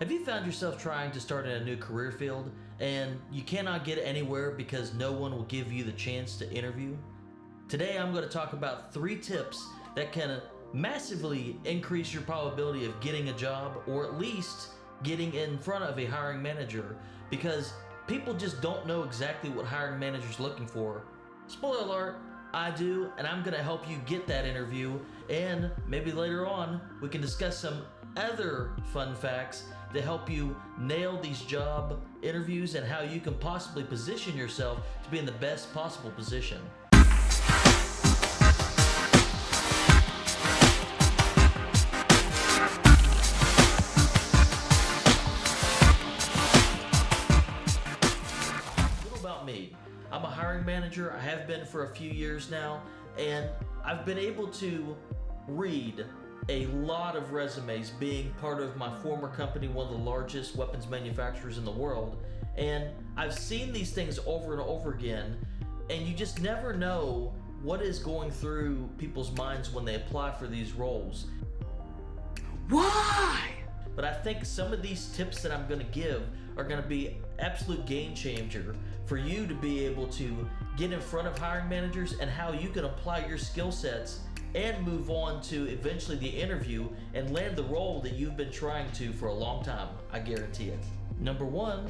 Have you found yourself trying to start in a new career field and you cannot get anywhere because no one will give you the chance to interview? Today I'm going to talk about 3 tips that can massively increase your probability of getting a job, or at least getting in front of a hiring manager, because people just don't know exactly what hiring managers are looking for. Spoiler alert, I do, and I'm going to help you get that interview, and maybe later on we can discuss some other fun facts to help you nail these job interviews and how you can possibly position yourself to be in the best possible position. About me. I'm a hiring manager. I have been for a few years now, and I've been able to read a lot of resumes, being part of my former company, one of the largest weapons manufacturers in the world. And I've seen these things over and over again, and you just never know what is going through people's minds when they apply for these roles. Why? But I think some of these tips that I'm going to give are going to be absolute game changer for you to be able to get in front of hiring managers, and how you can apply your skill sets and move on to eventually the interview and land the role that you've been trying to for a long time. I guarantee it. Number 1,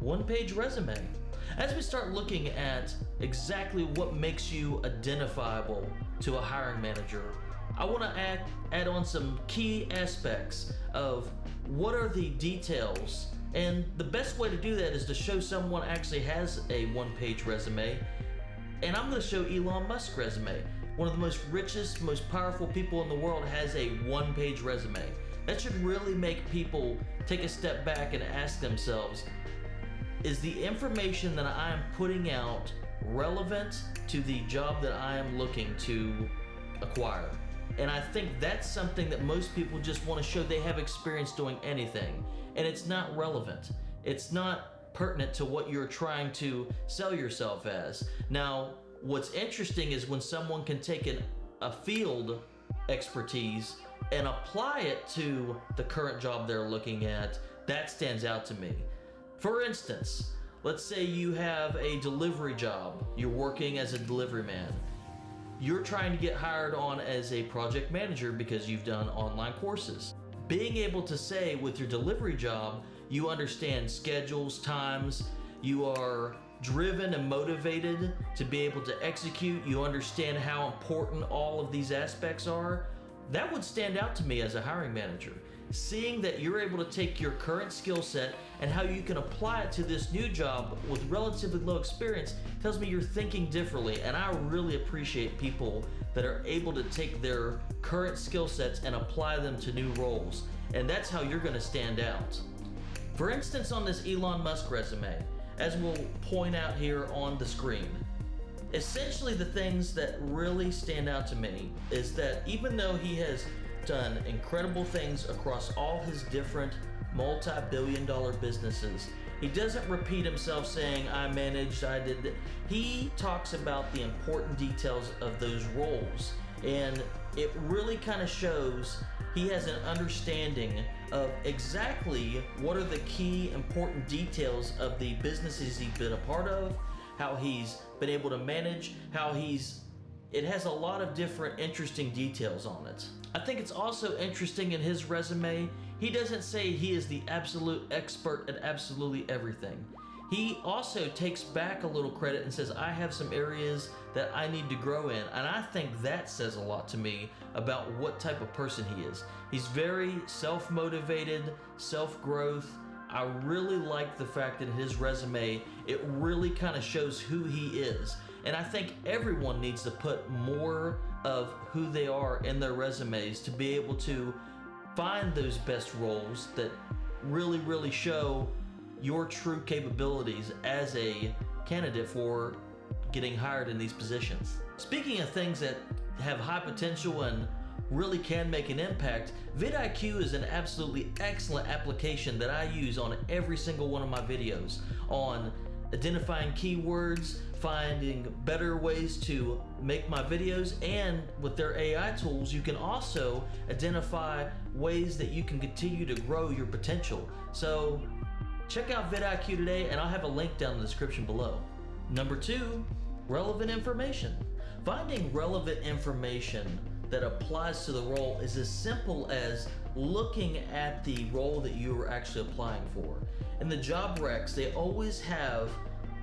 one-page resume. As we start looking at exactly what makes you identifiable to a hiring manager, I want to add on some key aspects of what are the details. And the best way to do that is to show someone actually has a one-page resume. And I'm going to show Elon Musk's resume. One of the most richest, most powerful people in the world has a one-page resume. That should really make people take a step back and ask themselves, is the information that I am putting out relevant to the job that I am looking to acquire? And I think that's something that most people just want to show they have experience doing anything. And it's not relevant. It's not pertinent to what you're trying to sell yourself as. Now, what's interesting is when someone can take a field expertise and apply it to the current job they're looking at. That stands out to me. For instance, let's say you have a delivery job. You're working as a delivery man. You're trying to get hired on as a project manager because you've done online courses. Being able to say with your delivery job, you understand schedules, times, you are driven and motivated to be able to execute, you understand how important all of these aspects are, that would stand out to me as a hiring manager. Seeing that you're able to take your current skill set and how you can apply it to this new job with relatively low experience tells me you're thinking differently, and I really appreciate people that are able to take their current skill sets and apply them to new roles, and that's how you're going to stand out. For instance, on this Elon Musk resume, as we'll point out here on the screen, essentially the things that really stand out to me is that even though he has done incredible things across all his different multi-billion-dollar businesses, he doesn't repeat himself saying, I managed, I did that. He talks about the important details of those roles, and it really kind of shows he has an understanding of exactly what are the key important details of the businesses he's been a part of, how he's been able to manage, it has a lot of different interesting details on it. I think it's also interesting in his resume, he doesn't say he is the absolute expert at absolutely everything. He also takes back a little credit and says, I have some areas that I need to grow in. And I think that says a lot to me about what type of person he is. He's very self-motivated, self-growth. I really like the fact that in his resume, it really kind of shows who he is. And I think everyone needs to put more of who they are in their resumes to be able to find those best roles that really show your true capabilities as a candidate for getting hired in these positions. Speaking of things that have high potential and really can make an impact, VidIQ is an absolutely excellent application that I use on every single one of my videos on identifying keywords, finding better ways to make my videos, and with their AI tools, you can also identify ways that you can continue to grow your potential. So check out VidIQ today, and I'll have a link down in the description below. Number 2, relevant information. Finding relevant information that applies to the role is as simple as looking at the role that you are actually applying for. In the job recs, they always have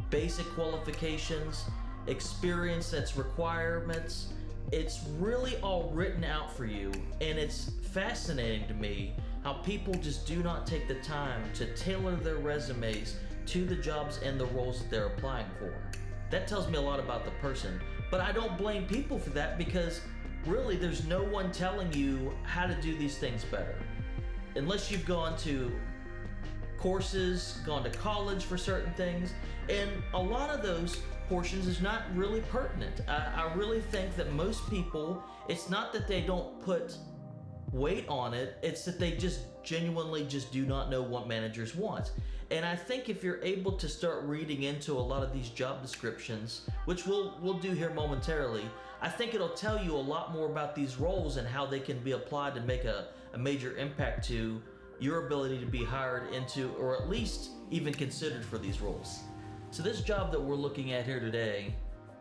basic qualifications, experience that's requirements. It's really all written out for you, and it's fascinating to me how people just do not take the time to tailor their resumes to the jobs and the roles that they're applying for. That tells me a lot about the person, but I don't blame people for that, because really there's no one telling you how to do these things better. Unless you've gone to courses, gone to college for certain things, and a lot of those portions is not really pertinent. I really think that most people, it's not that they don't put weight on it, it's that they just genuinely just do not know what managers want. And I think if you're able to start reading into a lot of these job descriptions, which we'll do here momentarily, I think it'll tell you a lot more about these roles and how they can be applied to make a major impact to your ability to be hired into, or at least even considered for these roles. So this job that we're looking at here today,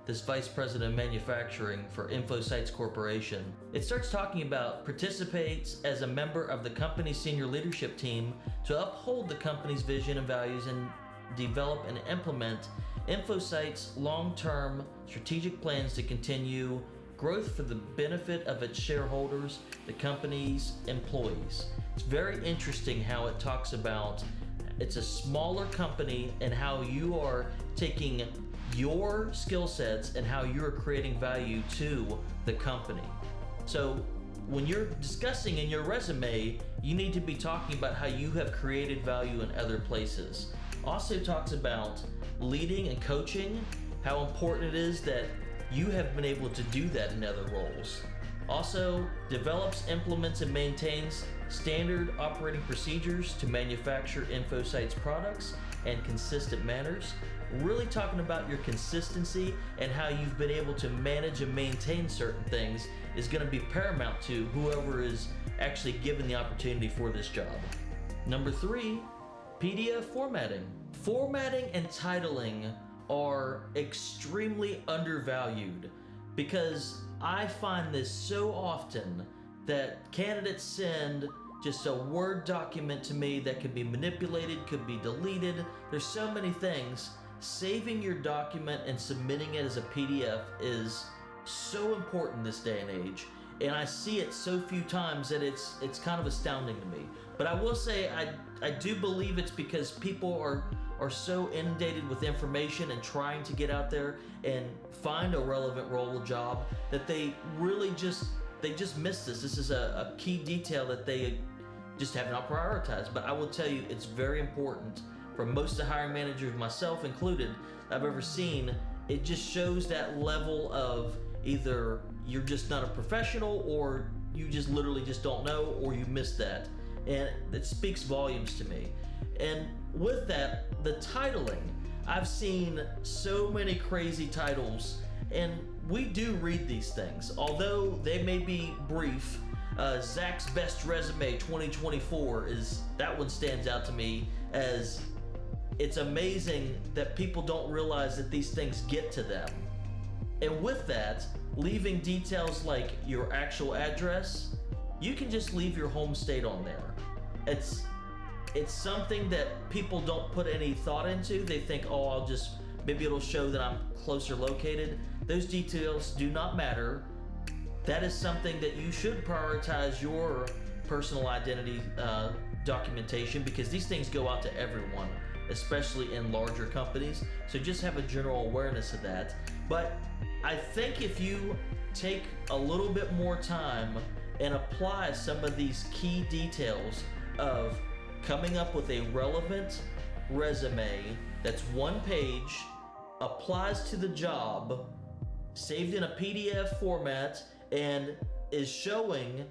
this Vice President of Manufacturing for InfoSights Corporation, it starts talking about participates as a member of the company's senior leadership team to uphold the company's vision and values and develop and implement InfoSights' long-term strategic plans to continue growth for the benefit of its shareholders, the company's employees. It's very interesting how it talks about it's a smaller company and how you are taking your skill sets and how you're creating value to the company. So when you're discussing in your resume, you need to be talking about how you have created value in other places. Also talks about leading and coaching, how important it is that you have been able to do that in other roles. Also develops, implements, and maintains standard operating procedures to manufacture InfoSights products in consistent manners. Really talking about your consistency and how you've been able to manage and maintain certain things is going to be paramount to whoever is actually given the opportunity for this job. Number 3, PDF formatting. Formatting and titling are extremely undervalued, because I find this so often that candidates send just a Word document to me that could be manipulated, could be deleted. There's so many things. Saving your document and submitting it as a PDF is so important this day and age, and I see it so few times that it's kind of astounding to me. But I will say I do believe it's because people are so inundated with information and trying to get out there and find a relevant role or job that they really just miss this. This is a key detail that they just have not prioritized. But I will tell you, it's very important for most of the hiring managers, myself included, I've ever seen. It just shows that level of either you're just not a professional, or you just literally just don't know, or you missed that. And it speaks volumes to me. And with that, the titling, I've seen so many crazy titles, and we do read these things. Although they may be brief, Zach's Best Resume 2024 that one stands out to me as it's amazing that people don't realize that these things get to them. And with that, leaving details like your actual address, you can just leave your home state on there. It's something that people don't put any thought into. They think, oh, maybe it'll show that I'm closer located. Those details do not matter. That is something that you should prioritize your personal identity documentation, because these things go out to everyone, especially in larger companies. So just have a general awareness of that. But I think if you take a little bit more time and apply some of these key details of coming up with a relevant resume that's one page, applies to the job, saved in a PDF format, and is showing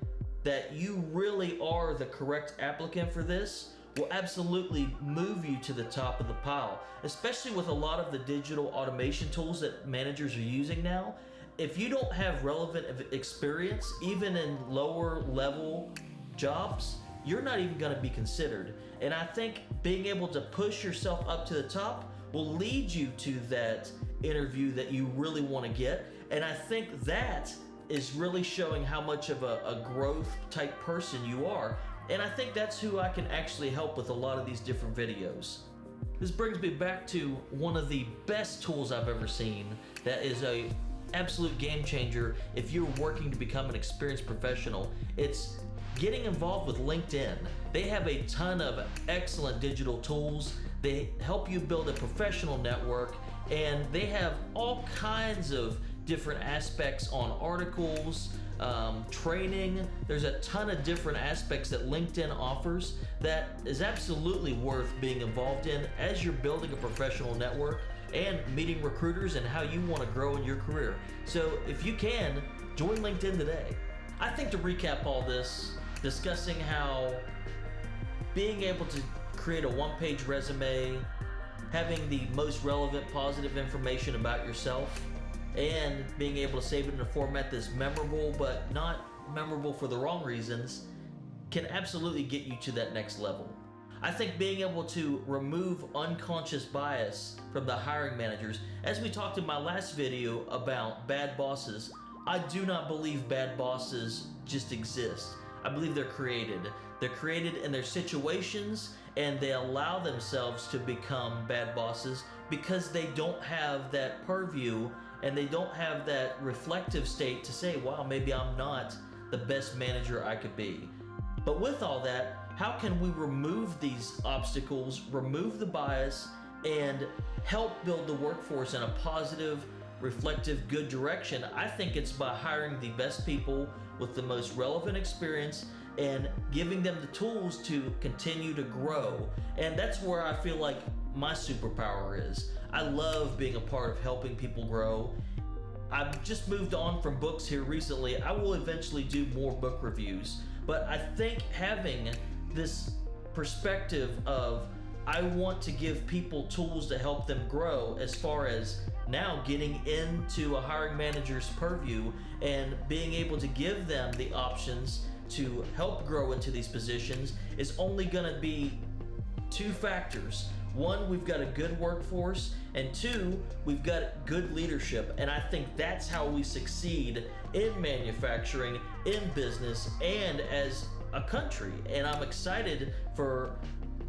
that you really are the correct applicant for this, will absolutely move you to the top of the pile, especially with a lot of the digital automation tools that managers are using now. If you don't have relevant experience, even in lower level jobs, you're not even going to be considered. And I think being able to push yourself up to the top will lead you to that interview that you really want to get. And I think that is really showing how much of a growth type person you are. And I think that's who I can actually help with a lot of these different videos. This brings me back to one of the best tools I've ever seen that is a absolute game changer if you're working to become an experienced professional. It's getting involved with LinkedIn. They have a ton of excellent digital tools. They help you build a professional network, and they have all kinds of different aspects on articles, training. There's a ton of different aspects that LinkedIn offers that is absolutely worth being involved in as you're building a professional network and meeting recruiters and how you want to grow in your career. So if you can, join LinkedIn today. I think to recap all this, discussing how being able to create a one-page resume, having the most relevant positive information about yourself, and being able to save it in a format that's memorable but not memorable for the wrong reasons can absolutely get you to that next level. I think being able to remove unconscious bias from the hiring managers, as we talked in my last video about bad bosses, I do not believe bad bosses just exist. I believe they're created. They're created in their situations, and they allow themselves to become bad bosses because they don't have that purview and they don't have that reflective state to say, wow, maybe I'm not the best manager I could be. But with all that, how can we remove these obstacles, remove the bias, and help build the workforce in a positive, reflective, good direction? I think it's by hiring the best people with the most relevant experience and giving them the tools to continue to grow. And that's where I feel like my superpower is. I love being a part of helping people grow. I've just moved on from books here recently. I will eventually do more book reviews, but I think having this perspective of I want to give people tools to help them grow, as far as now getting into a hiring manager's purview and being able to give them the options to help grow into these positions, is only going to be two factors. One, we've got a good workforce, and two, we've got good leadership. And I think that's how we succeed in manufacturing, in business, and as a country. And I'm excited for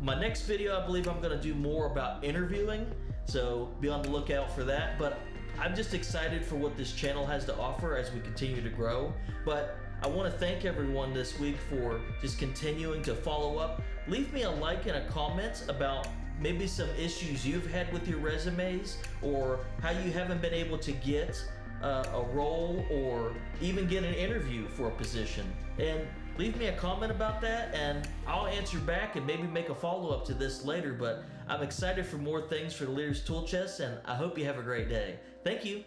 my next video. I believe I'm going to do more about interviewing, so be on the lookout for that. But I'm just excited for what this channel has to offer as we continue to grow. But I want to thank everyone this week for just continuing to follow up. Leave me a like and a comment about maybe some issues you've had with your resumes, or how you haven't been able to get a role or even get an interview for a position. And leave me a comment about that, and I'll answer back and maybe make a follow-up to this later. But I'm excited for more things for the Leaders Tool Chest, and I hope you have a great day. Thank you.